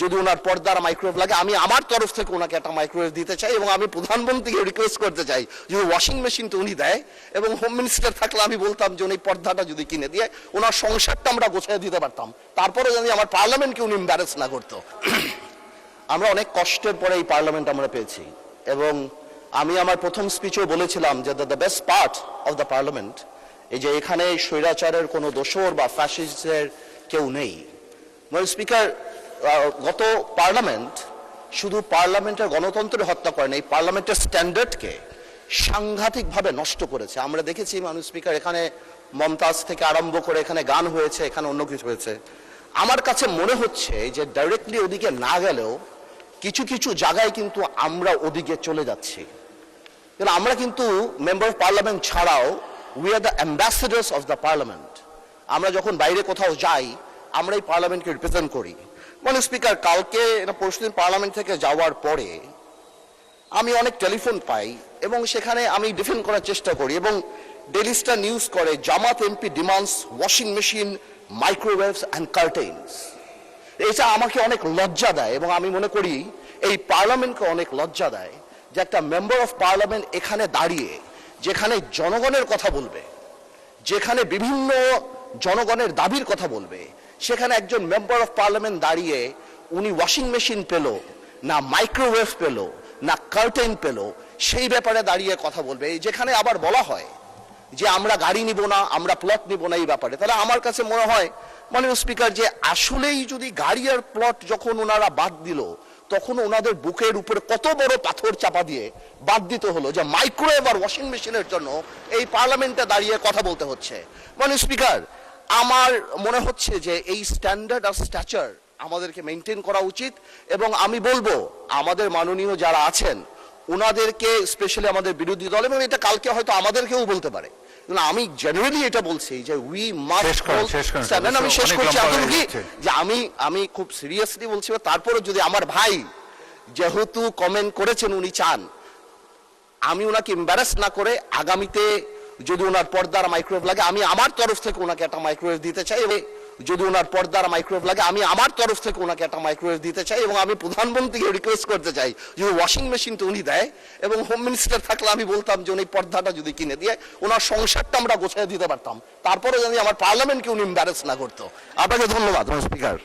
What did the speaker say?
যদি ওনার পর্দার মাইক্রোওয়েভ লাগে আমি আমার তরফ থেকে ওনাকে একটা মাইক্রোওয়েভ দিতে চাই এবং আমি প্রধানমন্ত্রীকে রিকোয়েস্ট করতে চাই যদি ওয়াশিং মেশিনটা উনি দেয় এবং হোম মিনিস্টার থাকলে আমি বলতাম যে উনি পর্দাটা যদি কিনে দিয়ে ওনার সংসারটা আমরা গোছায় দিতে পারতাম, তারপরে যদি আমার পার্লামেন্টকে উনি এম্বারেস না করতো। আমরা অনেক কষ্টের পরে এই পার্লামেন্ট আমরা পেয়েছি এবং আমি আমার প্রথম স্পিচেও বলেছিলাম যে the best part of the parliament এই যে এখানে স্বৈরাচারের কোনো দোসর বা ফ্যাসিস্টের কেউ নেই। স্পিকার, গত পার্লামেন্ট শুধু পার্লামেন্টের গণতন্ত্রের হত্যা করেন, এই পার্লামেন্টের স্ট্যান্ডার্ডকে সাংঘাতিকভাবে নষ্ট করেছে। আমরা দেখেছি মানুষ স্পিকার এখানে মমতাজ থেকে আরম্ভ করে এখানে গান হয়েছে, এখানে অন্য কিছু হয়েছে। আমার কাছে মনে হচ্ছে যে ডাইরেক্টলি ওদিকে না গেলেও কিছু কিছু জায়গায় কিন্তু আমরা ওদিকে চলে যাচ্ছি। আমরা কিন্তু মেম্বার অফ পার্লামেন্ট ছাড়াও we are the ambassadors of the parliament. আমরা যখন বাইরে কোথাও যাই আমরা এই পার্লামেন্টকে রিপ্রেজেন্ট করি। স্পিকার, কালকে পরশুদিন পার্লামেন্ট থেকে যাওয়ার পরে আমি অনেক টেলিফোন পাই এবং সেখানে আমি ডিফেন্ড করার চেষ্টা করি এবং ডেইলি স্টার নিউজ করে Jamaat MP demands washing machine, microwaves and curtains. এটা আমাকে অনেক লজ্জা দেয় এবং আমি মনে করি এই পার্লামেন্টকে অনেক লজ্জা দেয় যে একটা মেম্বার অফ পার্লামেন্ট এখানে দাঁড়িয়ে যেখানে জনগণের কথা বলবে, যেখানে বিভিন্ন জনগণের দাবির কথা বলবে, সেখানে একজন মেম্বার অফ পার্লামেন্ট দাঁড়িয়ে উনি ওয়াশিং মেশিন পেল না, মাইক্রোওয়েভ পেল না, কার্টেন পেল, সেই ব্যাপারে দাঁড়িয়ে কথা বলবে। যেখানে আবার বলা হয় যে আমরা গাড়ি নিব না, আমরা প্লট নিব না এই ব্যাপারে, তাহলে আমার কাছে মনে হয় স্পিকার যে আসলেই যদি গাড়ি আর প্লট যখন ওনারা বাদ দিল তখন ওনাদের বুকের উপরে কত বড় পাথর চাপা দিয়ে বাদ দিতে হলো যে মাইক্রোওয়েভ আর ওয়াশিং মেশিনের জন্য এই পার্লামেন্টে দাঁড়িয়ে কথা বলতে হচ্ছে। স্পিকার, আমার মনে হচ্ছে যে এই স্ট্যান্ডার্ড আর স্ট্যাচার আমাদেরকে মেনটেন করা উচিত এবং আমি বলবো আমাদের মাননীয় যারা আছেন ওনাদেরকে, স্পেশালি আমাদের বিরোধী দল, এবং এটা কালকে হয়তো আমাদেরকেও বলতে পারে, আমি জেনারেলি এটা বলছি যে উই মাস্ট, আমি শেষ করছি যে আমি খুব সিরিয়াসলি বলছি। তারপরে যদি আমার ভাই যেহেতু কমেন্ট করেছেন উনি চান আমি ওনাকে এম্বারাস না করে আগামীতে যদি ওনার পর্দার মাইক্রোওয়েভ লাগে আমি আমার তরফ থেকে ওনাকে একটা মাইক্রোওয়েভ দিতে চাই, যদি ওনার পর্দার মাইক্রোওয়েভ লাগে আমি আমার তরফ থেকে ওনাকে একটা মাইক্রোওয়েভ দিতে চাই এবং আমি প্রধানমন্ত্রীকে রিকোয়েস্ট করতে চাই যদি ওয়াশিং মেশিনটা উনি দেয় এবং হোম মিনিস্টার থাকলে আমি বলতাম যে উনি পর্দাটা যদি কিনে দিয়ে ওনার সংসারটা আমরা গোছায় দিতে পারতাম, তারপরে যদি আমার পার্লামেন্টকে উনি এম্বারেস না করতো। আপনাকে ধন্যবাদ স্পিকার।